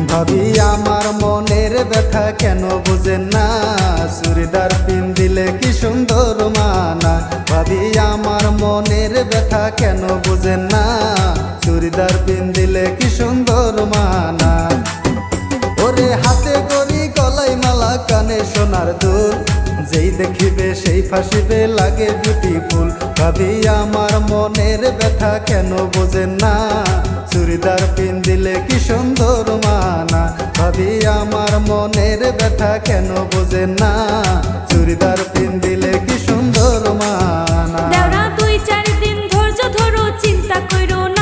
ভাবি আমার মনের ব্যথা কেন বুঝেন না, চুড়িদার পিন দিলে কি সুন্দর মানা। ভাবি আমার মনের ব্যথা কেন বুঝেন না, চুড়িদার পিন দিলে কি সুন্দর মানা। ওরে হাতে গড়ি গলায় মালা কানে সোনার দুল, যেই দেখিবে সেই ফাঁসিবে লাগে বিউটিফুল। ভাবি আমার মনের ব্যথা কেন বোঝেন না, চুড়িদার পিন দিলে কি সুন্দর মানা। ভাবি আমার মনের ব্যথা কেন বোঝেন না, চুড়িদার পিন দিলে কি সুন্দর মানা। দেওরা 2-4 দিন ধৈর্য ধরো, চিন্তা করো না।